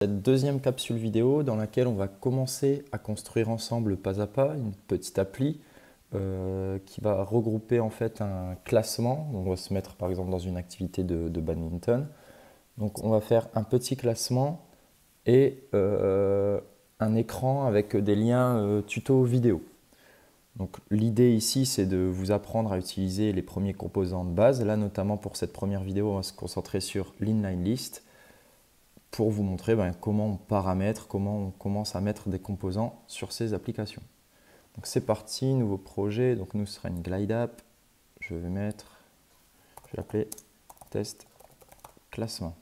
Cette deuxième capsule vidéo dans laquelle on va commencer à construire ensemble pas à pas une petite appli qui va regrouper en fait un classement. On va se mettre par exemple dans une activité de badminton. Donc on va faire un petit classement et un écran avec des liens tuto vidéo. Donc l'idée ici c'est de vous apprendre à utiliser les premiers composants de base. Là notamment pour cette première vidéo on va se concentrer sur l'inline list pour vous montrer comment on paramètre, comment on commence à mettre des composants sur ces applications. Donc c'est parti, nouveau projet, donc nous ce sera une glide app, je vais l'appeler test classement.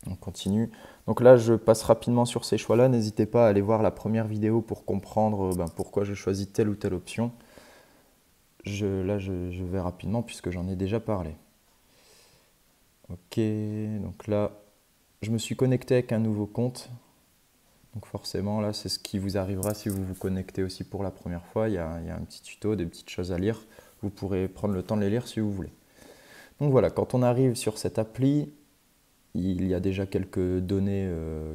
On continue. Donc là je passe rapidement sur ces choix-là, n'hésitez pas à aller voir la première vidéo pour comprendre pourquoi je choisis telle ou telle option. Là je vais rapidement puisque j'en ai déjà parlé. Ok, donc là je me suis connecté avec un nouveau compte. Donc forcément, là, c'est ce qui vous arrivera si vous vous connectez aussi pour la première fois. Il y a un petit tuto, des petites choses à lire. Vous pourrez prendre le temps de les lire si vous voulez. Donc voilà, quand on arrive sur cette appli, il y a déjà quelques données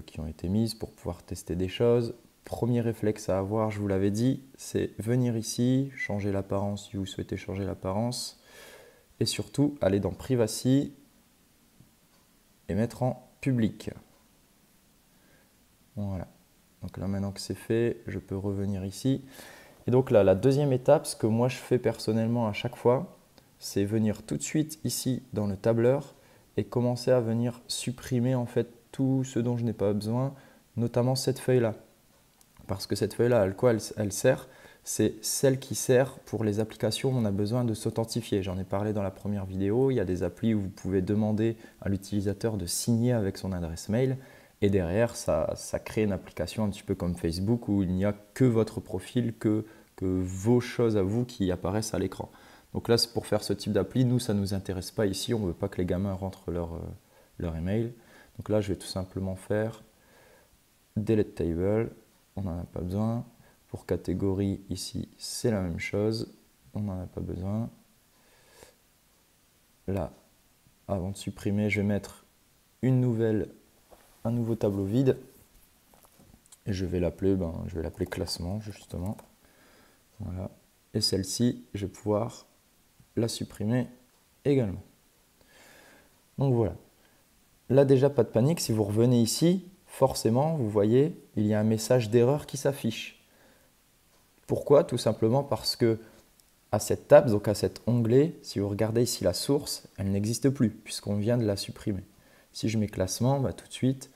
qui ont été mises pour pouvoir tester des choses. Premier réflexe à avoir, je vous l'avais dit, c'est venir ici, changer l'apparence si vous souhaitez changer l'apparence. Et surtout, aller dans Privacy et mettre en public. Voilà. Donc là, maintenant que c'est fait, je peux revenir ici. Et donc là, la deuxième étape, ce que moi je fais personnellement à chaque fois, c'est venir tout de suite ici dans le tableur et commencer à venir supprimer en fait tout ce dont je n'ai pas besoin, notamment cette feuille-là. Parce que cette feuille-là, à quoi elle sert? C'est celle qui sert pour les applications où on a besoin de s'authentifier. J'en ai parlé dans la première vidéo, il y a des applis où vous pouvez demander à l'utilisateur de signer avec son adresse mail. Et derrière, ça crée une application un petit peu comme Facebook où il n'y a que votre profil, que vos choses à vous qui apparaissent à l'écran. Donc là, c'est pour faire ce type d'appli. Nous, ça ne nous intéresse pas ici. On ne veut pas que les gamins rentrent leur email. Donc là, je vais tout simplement faire delete table. On n'en a pas besoin. Pour catégorie, ici, c'est la même chose. On n'en a pas besoin. Là, avant de supprimer, je vais mettre un nouveau tableau vide. Et je vais l'appeler classement, justement. Voilà. Et celle-ci, je vais pouvoir la supprimer également. Donc voilà. Là déjà, pas de panique. Si vous revenez ici, forcément, vous voyez, il y a un message d'erreur qui s'affiche. Pourquoi? Tout simplement parce que à cette table, donc à cet onglet, si vous regardez ici la source, elle n'existe plus puisqu'on vient de la supprimer. Si je mets classement, tout de suite,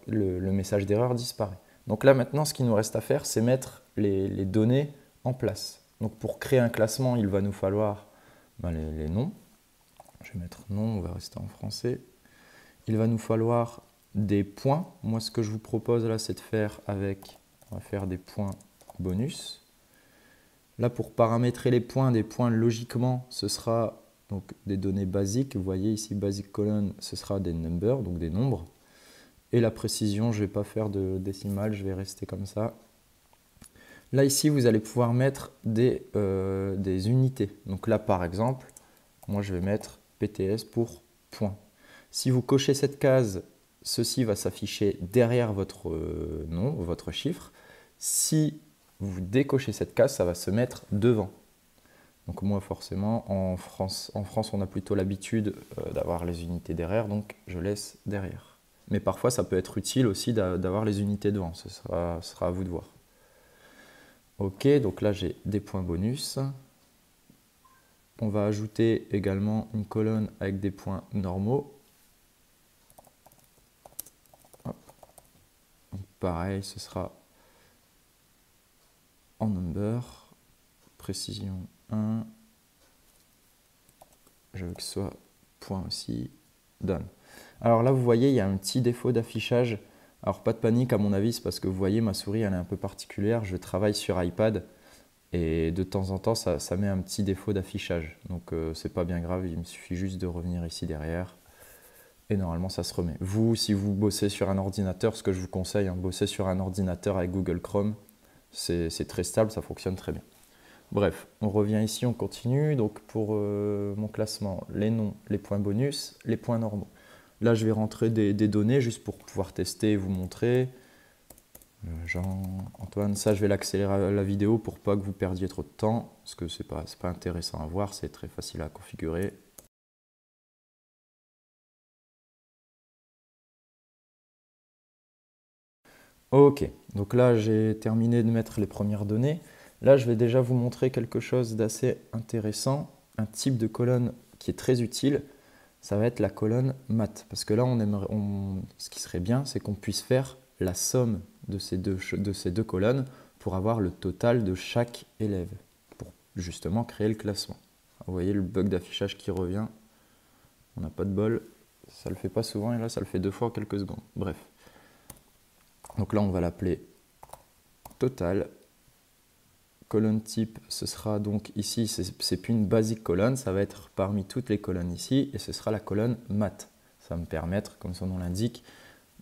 le message d'erreur disparaît. Donc là maintenant, ce qu'il nous reste à faire, c'est mettre les données en place. Donc pour créer un classement, il va nous falloir les noms. Je vais mettre nom, on va rester en français. Il va nous falloir des points. Moi, ce que je vous propose là, c'est de faire on va faire des points bonus. Là, pour paramétrer les points, des points logiquement, ce sera donc des données basiques. Vous voyez ici, basic colon, ce sera des numbers, donc des nombres. Et la précision, je ne vais pas faire de décimale, je vais rester comme ça. Là, ici, vous allez pouvoir mettre des unités. Donc là, par exemple, moi, je vais mettre PTS pour point. Si vous cochez cette case, ceci va s'afficher derrière votre nom, votre chiffre. Si vous décochez cette case, ça va se mettre devant. Donc moi, forcément, en France on a plutôt l'habitude d'avoir les unités derrière, donc je laisse derrière. Mais parfois, ça peut être utile aussi d'avoir les unités devant. Ce sera à vous de voir. Ok, donc là, j'ai des points bonus. On va ajouter également une colonne avec des points normaux. Hop. Donc pareil, ce sera en number. Précision 1. Je veux que ce soit point aussi. Done. Alors là, vous voyez, il y a un petit défaut d'affichage. Alors pas de panique à mon avis, c'est parce que vous voyez, ma souris elle est un peu particulière. Je travaille sur iPad et de temps en temps, ça met un petit défaut d'affichage. Donc c'est pas bien grave, il me suffit juste de revenir ici derrière et normalement ça se remet. Vous, si vous bossez sur un ordinateur, ce que je vous conseille, bosser sur un ordinateur avec Google Chrome, c'est très stable, ça fonctionne très bien. Bref, on revient ici, on continue. Donc pour mon classement, les noms, les points bonus, les points normaux. là, je vais rentrer des données juste pour pouvoir tester et vous montrer. Jean, Antoine, ça, je vais l'accélérer la vidéo pour pas que vous perdiez trop de temps, parce que c'est pas intéressant à voir, c'est très facile à configurer. Ok, donc là, j'ai terminé de mettre les premières données. Là, je vais déjà vous montrer quelque chose d'assez intéressant, un type de colonne qui est très utile. Ça va être la colonne maths. Parce que là, ce qui serait bien, c'est qu'on puisse faire la somme de ces deux colonnes pour avoir le total de chaque élève, pour justement créer le classement. Vous voyez le bug d'affichage qui revient. On n'a pas de bol. Ça ne le fait pas souvent et là, ça le fait 2 fois en quelques secondes. Bref. Donc là, on va l'appeler total. Colonne type, ce sera donc ici, c'est plus une basic colonne, ça va être parmi toutes les colonnes ici, et ce sera la colonne maths. Ça va me permettre, comme son nom l'indique,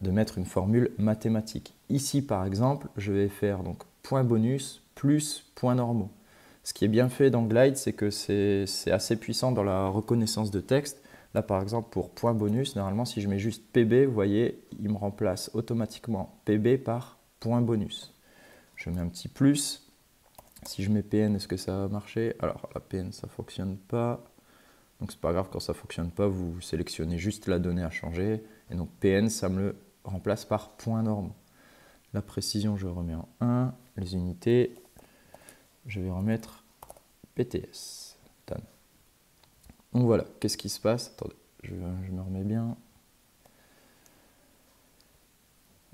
de mettre une formule mathématique. Ici, par exemple, je vais faire donc point bonus plus point normaux. Ce qui est bien fait dans Glide, c'est que c'est assez puissant dans la reconnaissance de texte. Là, par exemple, pour point bonus, normalement, si je mets juste PB, vous voyez, il me remplace automatiquement PB par point bonus. Je mets un petit plus. Si je mets PN, est-ce que ça va marcher? Alors, la PN, ça ne fonctionne pas. Donc, c'est pas grave, quand ça ne fonctionne pas, vous sélectionnez juste la donnée à changer. Et donc, PN, ça me le remplace par point normaux. La précision, je remets en 1. Les unités, je vais remettre PTS. Done. Donc voilà, qu'est-ce qui se passe? Attendez, je me remets bien.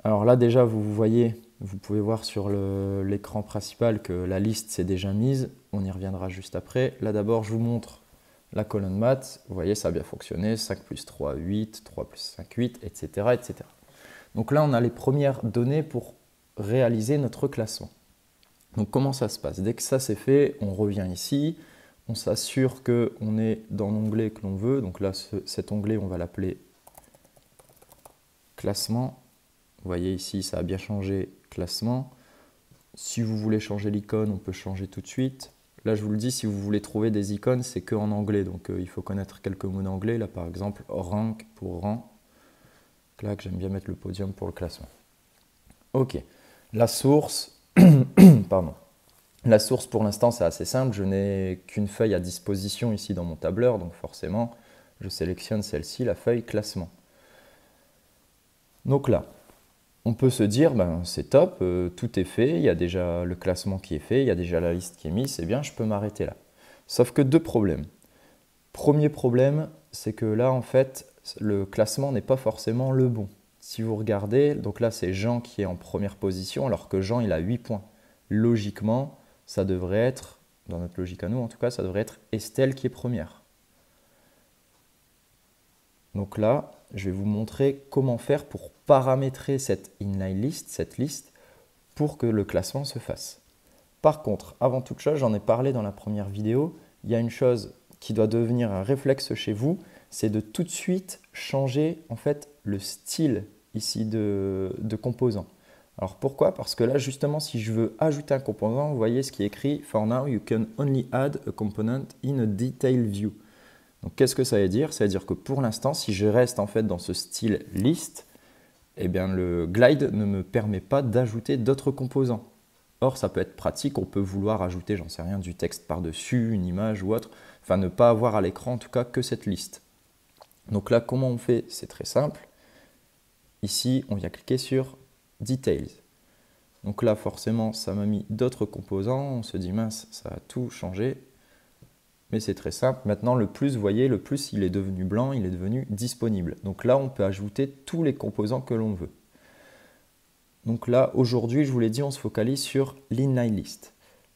Alors là, déjà, vous voyez, vous pouvez voir sur l'écran principal que la liste s'est déjà mise. On y reviendra juste après. Là, d'abord, je vous montre la colonne maths. Vous voyez, ça a bien fonctionné. 5 plus 3, 8. 3 plus 5, 8, etc., etc. Donc là, on a les premières données pour réaliser notre classement. Donc comment ça se passe? Dès que ça c'est fait, on revient ici. On s'assure qu'on est dans l'onglet que l'on veut. Donc là, cet onglet, on va l'appeler classement. Vous voyez ici, ça a bien changé classement. Si vous voulez changer l'icône, on peut changer tout de suite. Là, je vous le dis, si vous voulez trouver des icônes, c'est qu'en anglais. Donc, il faut connaître quelques mots d'anglais. Là, par exemple, rank pour rang. Là, j'aime bien mettre le podium pour le classement. OK. La source, pardon. La source, pour l'instant, c'est assez simple. Je n'ai qu'une feuille à disposition ici dans mon tableur. Donc, forcément, je sélectionne celle-ci, la feuille classement. Donc là, on peut se dire, ben, c'est top, tout est fait, il y a déjà le classement qui est fait, il y a déjà la liste qui est mise, c'est bien, je peux m'arrêter là. Sauf que 2 problèmes. Premier problème, c'est que là, en fait, le classement n'est pas forcément le bon. Si vous regardez, donc là, c'est Jean qui est en première position, alors que Jean, il a 8 points. Logiquement, ça devrait être, dans notre logique à nous en tout cas, ça devrait être Estelle qui est première. Donc là, je vais vous montrer comment faire pour paramétrer cette inline list, cette liste, pour que le classement se fasse. Par contre, avant toute chose, j'en ai parlé dans la première vidéo, il y a une chose qui doit devenir un réflexe chez vous, c'est de tout de suite changer en fait le style ici de composant. Alors pourquoi? Parce que là justement, si je veux ajouter un composant, vous voyez ce qui est écrit « For now, you can only add a component in a detail view ». Donc qu'est-ce que ça veut dire? Ça veut dire que pour l'instant, si je reste en fait dans ce style list, eh bien le glide ne me permet pas d'ajouter d'autres composants. Or, ça peut être pratique, on peut vouloir ajouter, j'en sais rien, du texte par-dessus, une image ou autre, enfin ne pas avoir à l'écran en tout cas que cette liste. Donc là, comment on fait? C'est très simple. Ici, on vient cliquer sur Details. Donc là, forcément, ça m'a mis d'autres composants, on se dit mince, ça a tout changé. Mais c'est très simple. Maintenant, le plus, vous voyez, le plus, il est devenu blanc, il est devenu disponible. Donc là, on peut ajouter tous les composants que l'on veut. Donc là, aujourd'hui, je vous l'ai dit, on se focalise sur l'inline list.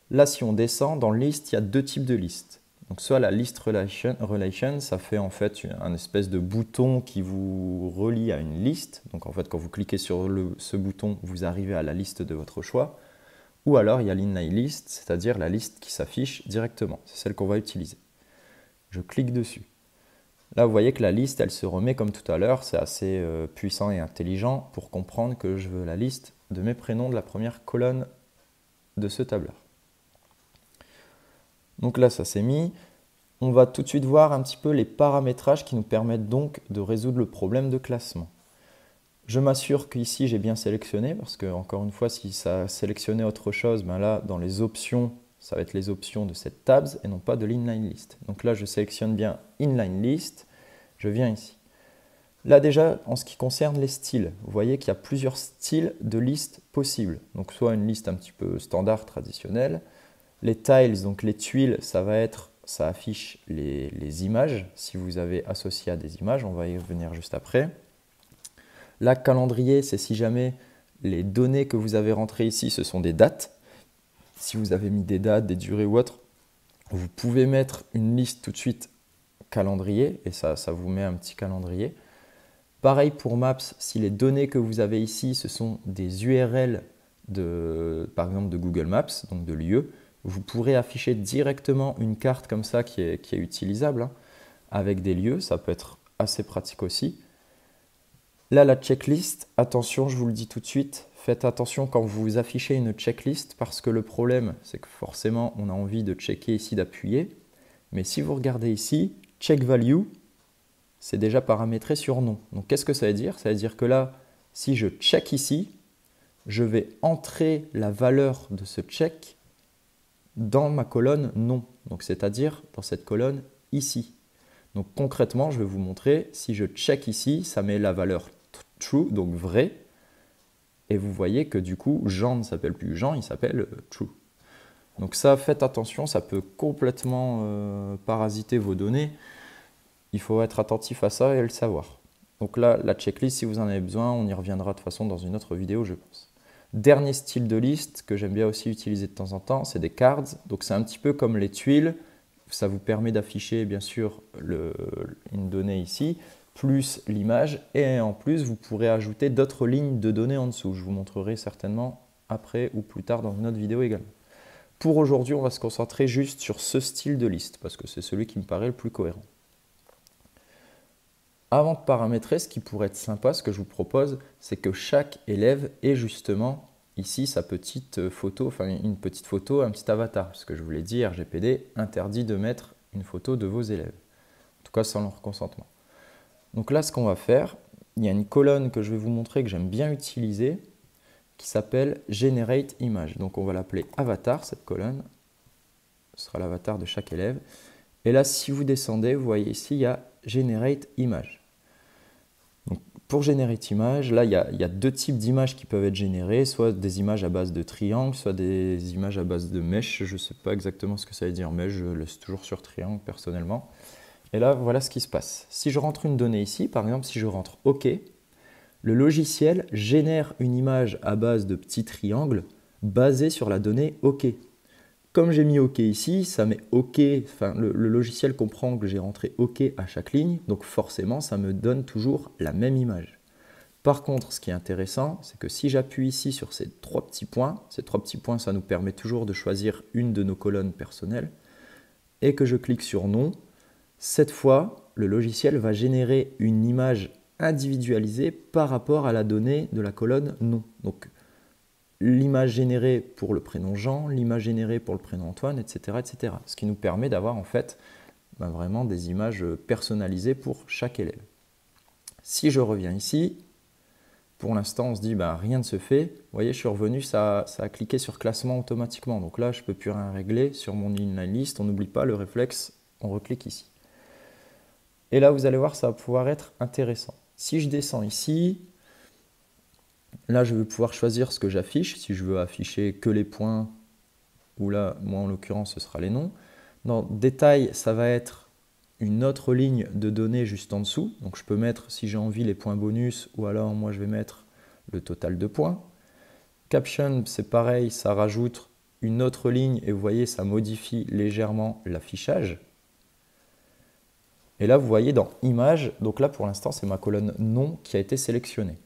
Là, si on descend, dans list, il y a 2 types de listes. Donc soit la list relation, ça fait en fait un espèce de bouton qui vous relie à une liste. Donc en fait, quand vous cliquez sur ce bouton, vous arrivez à la liste de votre choix. Ou alors, il y a l'inline list, c'est-à-dire la liste qui s'affiche directement. C'est celle qu'on va utiliser. Je clique dessus. Là, vous voyez que la liste, elle se remet comme tout à l'heure. C'est assez puissant et intelligent pour comprendre que je veux la liste de mes prénoms de la première colonne de ce tableur. Donc là, ça s'est mis. on va tout de suite voir un petit peu les paramétrages qui nous permettent donc de résoudre le problème de classement. Je m'assure qu'ici j'ai bien sélectionné parce que, encore une fois, si ça a sélectionné autre chose, ben là, dans les options, ça va être les options de cette tabs et non pas de l'inline list. Donc là, je sélectionne bien inline list, je viens ici. Là déjà, en ce qui concerne les styles, vous voyez qu'il y a plusieurs styles de listes possibles. Donc soit une liste un petit peu standard, traditionnelle. Les tiles, donc les tuiles, ça affiche les images, si vous avez associé à des images, on va y revenir juste après. Là, calendrier, c'est si jamais les données que vous avez rentrées ici, ce sont des dates. Si vous avez mis des dates, des durées ou autre, vous pouvez mettre une liste tout de suite calendrier, et ça vous met un petit calendrier. Pareil pour Maps, si les données que vous avez ici, ce sont des URL, par exemple de Google Maps, donc de lieux, vous pourrez afficher directement une carte comme ça qui est utilisable, hein, avec des lieux, ça peut être assez pratique aussi. Là, la checklist, attention, je vous le dis tout de suite, faites attention quand vous affichez une checklist parce que le problème, c'est que forcément, on a envie de checker ici, d'appuyer. Mais si vous regardez ici, check value, c'est déjà paramétré sur non. Donc, qu'est-ce que ça veut dire? Ça veut dire que là, si je check ici, je vais entrer la valeur de ce check dans ma colonne non. Donc, c'est-à-dire dans cette colonne ici. Donc, concrètement, je vais vous montrer, si je check ici, ça met la valeur true, donc vrai. Et vous voyez que du coup, Jean ne s'appelle plus Jean, il s'appelle true. Donc ça, faites attention, ça peut complètement parasiter vos données. Il faut être attentif à ça et le savoir. Donc là, la checklist, si vous en avez besoin, on y reviendra de toute façon dans une autre vidéo, je pense. Dernier style de liste que j'aime bien aussi utiliser de temps en temps, c'est des cards. Donc c'est un petit peu comme les tuiles. Ça vous permet d'afficher bien sûr une donnée ici, plus l'image. Et en plus, vous pourrez ajouter d'autres lignes de données en dessous. Je vous montrerai certainement après ou plus tard dans une autre vidéo également. Pour aujourd'hui, on va se concentrer juste sur ce style de liste parce que c'est celui qui me paraît le plus cohérent. Avant de paramétrer, ce qui pourrait être sympa, ce que je vous propose, c'est que chaque élève ait justement ici sa petite photo, enfin une petite photo, un petit avatar. Parce que je vous l'ai dit, RGPD interdit de mettre une photo de vos élèves. En tout cas, sans leur consentement. Donc là, ce qu'on va faire, il y a une colonne que je vais vous montrer que j'aime bien utiliser qui s'appelle Generate Image. Donc on va l'appeler Avatar, cette colonne. Ce sera l'avatar de chaque élève. Et là, si vous descendez, vous voyez ici, il y a Generate Image. Donc, pour Generate Image, là, il y a deux types d'images qui peuvent être générées, soit des images à base de triangle, soit des images à base de mesh. Je ne sais pas exactement ce que ça veut dire mesh, je laisse toujours sur triangle personnellement. Et là, voilà ce qui se passe. Si je rentre une donnée ici, par exemple, si je rentre OK, le logiciel génère une image à base de petits triangles basée sur la donnée OK. Comme j'ai mis OK ici, ça met OK, enfin le logiciel comprend que j'ai rentré OK à chaque ligne, donc forcément ça me donne toujours la même image. Par contre, ce qui est intéressant, c'est que si j'appuie ici sur ces trois petits points, ça nous permet toujours de choisir une de nos colonnes personnelles, et que je clique sur non, cette fois, le logiciel va générer une image individualisée par rapport à la donnée de la colonne non. Donc, l'image générée pour le prénom Jean, l'image générée pour le prénom Antoine, etc. etc. Ce qui nous permet d'avoir en fait vraiment des images personnalisées pour chaque élève. Si je reviens ici, pour l'instant on se dit rien ne se fait. Vous voyez, je suis revenu, ça a cliqué sur classement automatiquement. Donc là, je ne peux plus rien régler sur mon inline list. On n'oublie pas le réflexe, on reclique ici. Et là, vous allez voir, ça va pouvoir être intéressant. Si je descends ici, là, je vais pouvoir choisir ce que j'affiche. Si je veux afficher que les points, ou là, moi en l'occurrence, ce sera les noms. Dans détail, ça va être une autre ligne de données juste en dessous. Donc, je peux mettre, si j'ai envie, les points bonus, ou alors moi, je vais mettre le total de points. Caption, c'est pareil, ça rajoute une autre ligne et vous voyez, ça modifie légèrement l'affichage. Et là, vous voyez dans Images, donc là, pour l'instant, c'est ma colonne nom qui a été sélectionnée.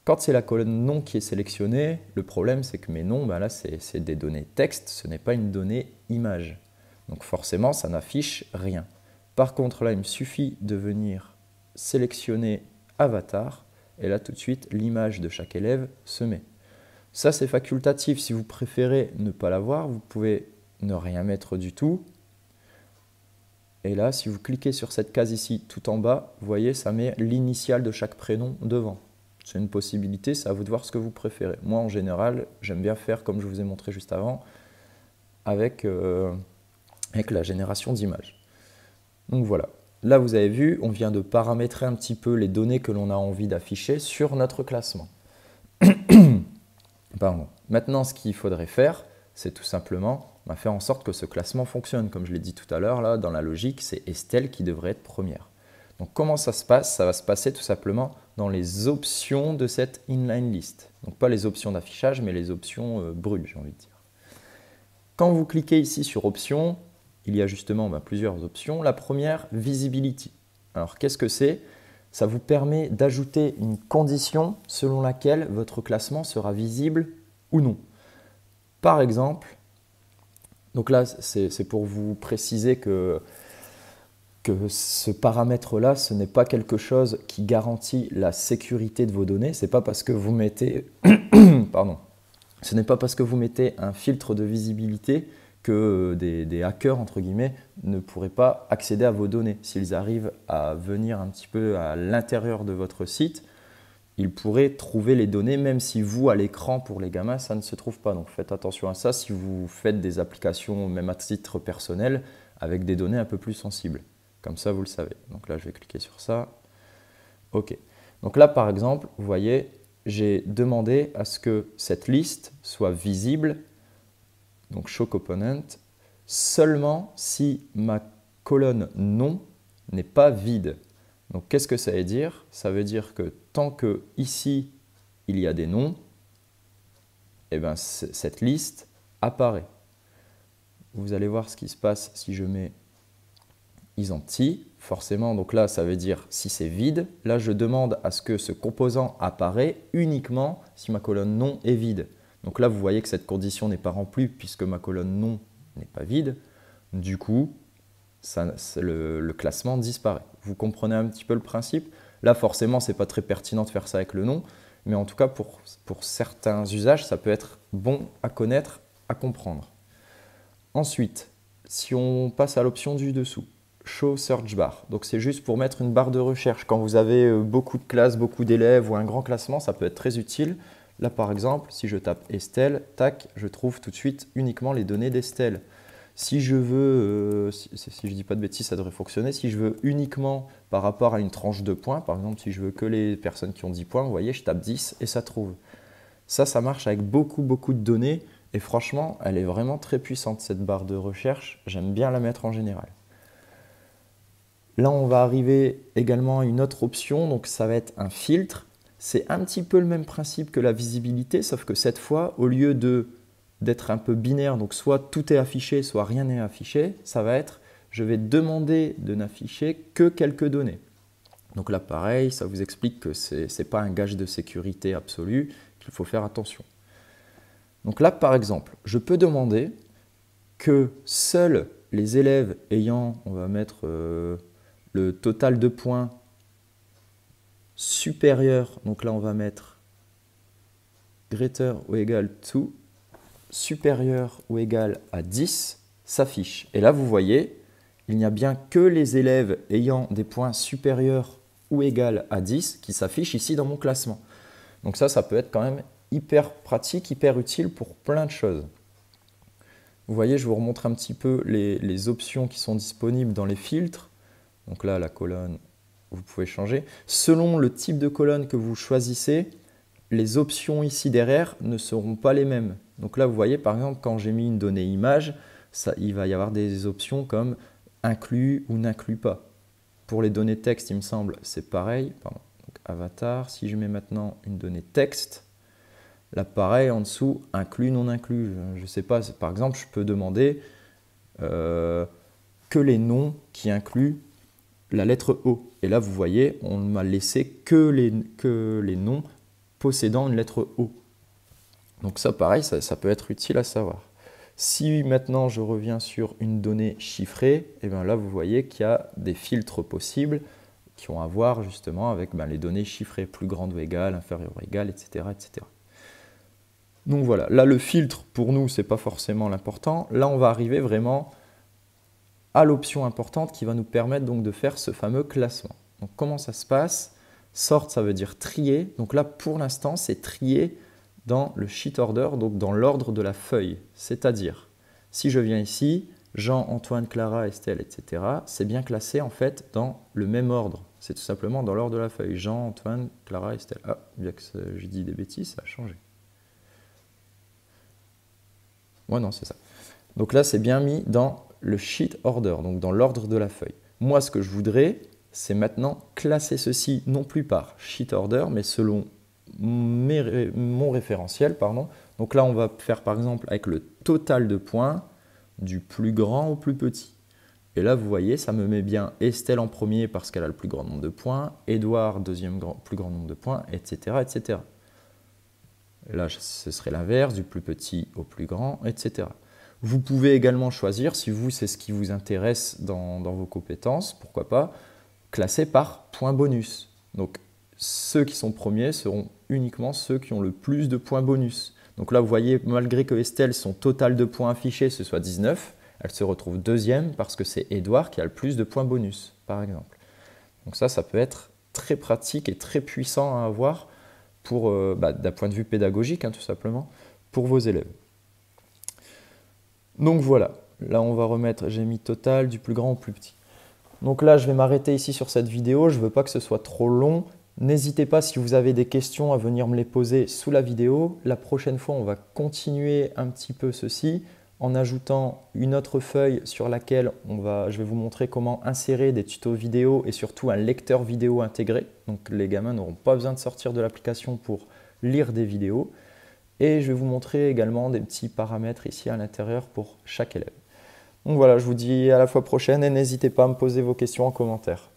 Quand c'est la colonne nom qui est sélectionnée, le problème, c'est que mes noms, là, c'est des données texte, ce n'est pas une donnée image. Donc forcément, ça n'affiche rien. Par contre, là, il me suffit de venir sélectionner Avatar, et là, tout de suite, l'image de chaque élève se met. Ça, c'est facultatif. Si vous préférez ne pas l'avoir, vous pouvez ne rien mettre du tout. Et là, si vous cliquez sur cette case ici, tout en bas, vous voyez, ça met l'initiale de chaque prénom devant. C'est une possibilité, c'est à vous de voir ce que vous préférez. Moi, en général, j'aime bien faire comme je vous ai montré juste avant, avec la génération d'images. Donc voilà. Là, vous avez vu, on vient de paramétrer un petit peu les données que l'on a envie d'afficher sur notre classement. Pardon. Maintenant, ce qu'il faudrait faire, c'est tout simplement faire en sorte que ce classement fonctionne. Comme je l'ai dit tout à l'heure, là, dans la logique, c'est Estelle qui devrait être première. Donc comment ça se passe? Ça va se passer tout simplement dans les options de cette inline list. Donc pas les options d'affichage, mais les options brûles, j'ai envie de dire. Quand vous cliquez ici sur options, il y a justement plusieurs options. La première, visibility. Alors qu'est-ce que c'est? Ça vous permet d'ajouter une condition selon laquelle votre classement sera visible ou non. Par exemple, donc là c'est pour vous préciser que ce paramètre-là, ce n'est pas quelque chose qui garantit la sécurité de vos données. Ce n'est pas parce que vous mettez pardon. Ce n'est pas parce que vous mettez un filtre de visibilité que des hackers, entre guillemets, ne pourraient pas accéder à vos données. S'ils arrivent à venir un petit peu à l'intérieur de votre site, ils pourraient trouver les données, même si vous, à l'écran, pour les gamins, ça ne se trouve pas. Donc faites attention à ça si vous faites des applications, même à titre personnel, avec des données un peu plus sensibles. Comme ça, vous le savez. Donc là, je vais cliquer sur ça. OK. Donc là, par exemple, vous voyez, j'ai demandé à ce que cette liste soit visible, donc show component, seulement si ma colonne nom n'est pas vide. Donc qu'est-ce que ça veut dire? Ça veut dire que tant que ici il y a des noms, eh ben, cette liste apparaît. Vous allez voir ce qui se passe si je mets isempty. Forcément, donc là, ça veut dire si c'est vide. Là, je demande à ce que ce composant apparaît uniquement si ma colonne nom est vide. Donc là, vous voyez que cette condition n'est pas remplie puisque ma colonne nom n'est pas vide. Du coup, le classement disparaît. Vous comprenez un petit peu le principe? Là, forcément, ce n'est pas très pertinent de faire ça avec le nom, mais en tout cas, pour certains usages, ça peut être bon à connaître, à comprendre. Ensuite, si on passe à l'option du dessous, Show Search Bar. Donc c'est juste pour mettre une barre de recherche. Quand vous avez beaucoup de classes, beaucoup d'élèves ou un grand classement, ça peut être très utile. Là par exemple, si je tape Estelle, tac, je trouve tout de suite uniquement les données d'Estelle. Si je veux, si je ne dis pas de bêtises, ça devrait fonctionner. Si je veux uniquement par rapport à une tranche de points, par exemple si je veux que les personnes qui ont 10 points, vous voyez, je tape 10 et ça trouve. Ça marche avec beaucoup de données et franchement, elle est vraiment très puissante cette barre de recherche. J'aime bien la mettre en général. Là, on va arriver également à une autre option, donc ça va être un filtre. C'est un petit peu le même principe que la visibilité, sauf que cette fois, au lieu d'être un peu binaire, donc soit tout est affiché, soit rien n'est affiché, ça va être, je vais demander de n'afficher que quelques données. Donc là, pareil, ça vous explique que ce n'est pas un gage de sécurité absolu, qu'il faut faire attention. Donc là, par exemple, je peux demander que seuls les élèves ayant, on va mettre le total de points supérieur, donc là on va mettre greater ou égal to, supérieur ou égal à 10, s'affiche. Et là vous voyez, il n'y a bien que les élèves ayant des points supérieurs ou égal à 10 qui s'affichent ici dans mon classement. Donc ça peut être quand même hyper pratique, hyper utile pour plein de choses. Vous voyez, je vous remontre un petit peu les options qui sont disponibles dans les filtres. Donc là, la colonne, vous pouvez changer. Selon le type de colonne que vous choisissez, les options ici derrière ne seront pas les mêmes. Donc là, vous voyez, par exemple, quand j'ai mis une donnée image, il va y avoir des options comme inclus ou n'inclus pas. Pour les données texte, il me semble, c'est pareil. Pardon. Donc, avatar, si je mets maintenant une donnée texte, là, pareil, en dessous, inclus, non inclus. Je ne sais pas, par exemple, je peux demander que les noms qui incluent la lettre O. Et là, vous voyez, on ne m'a laissé que les noms possédant une lettre O. Donc ça, pareil, ça peut être utile à savoir. Si maintenant, je reviens sur une donnée chiffrée, et bien là, vous voyez qu'il y a des filtres possibles qui ont à voir justement avec les données chiffrées, plus grandes ou égales, inférieures ou égales, etc., etc. Donc voilà, là, le filtre, pour nous, ce n'est pas forcément l'important. Là, on va arriver vraiment à l'option importante qui va nous permettre donc de faire ce fameux classement. Donc comment ça se passe? Sort, ça veut dire trier. Donc là, pour l'instant, c'est trier dans le sheet order, donc dans l'ordre de la feuille. C'est-à-dire, si je viens ici, Jean, Antoine, Clara, Estelle, etc., c'est bien classé en fait dans le même ordre. C'est tout simplement dans l'ordre de la feuille. Jean, Antoine, Clara, Estelle. Ah, bien que j'ai dit des bêtises, ça a changé. Ouais, non, c'est ça. Donc là, c'est bien mis dans le sheet order, donc dans l'ordre de la feuille. Moi, ce que je voudrais, c'est maintenant classer ceci non plus par sheet order, mais selon mon référentiel. Pardon. Donc là, on va faire par exemple avec le total de points du plus grand au plus petit. Et là, vous voyez, ça me met bien Estelle en premier parce qu'elle a le plus grand nombre de points, Édouard, deuxième plus grand nombre de points, etc. etc. Et là, ce serait l'inverse, du plus petit au plus grand, etc. Vous pouvez également choisir, si vous, c'est ce qui vous intéresse dans vos compétences, pourquoi pas, classer par points bonus. Donc, ceux qui sont premiers seront uniquement ceux qui ont le plus de points bonus. Donc là, vous voyez, malgré que Estelle, son total de points affichés, ce soit 19, elle se retrouve deuxième parce que c'est Édouard qui a le plus de points bonus, par exemple. Donc ça peut être très pratique et très puissant à avoir pour, d'un point de vue pédagogique, tout simplement, pour vos élèves. Donc voilà, là on va remettre, j'ai mis total du plus grand au plus petit. Donc là, je vais m'arrêter ici sur cette vidéo, je ne veux pas que ce soit trop long. N'hésitez pas, si vous avez des questions, à venir me les poser sous la vidéo. La prochaine fois, on va continuer un petit peu ceci en ajoutant une autre feuille sur laquelle je vais vous montrer comment insérer des tutos vidéo et surtout un lecteur vidéo intégré. Donc les gamins n'auront pas besoin de sortir de l'application pour lire des vidéos. Et je vais vous montrer également des petits paramètres ici à l'intérieur pour chaque élève. Donc voilà, je vous dis à la fois prochaine et n'hésitez pas à me poser vos questions en commentaire.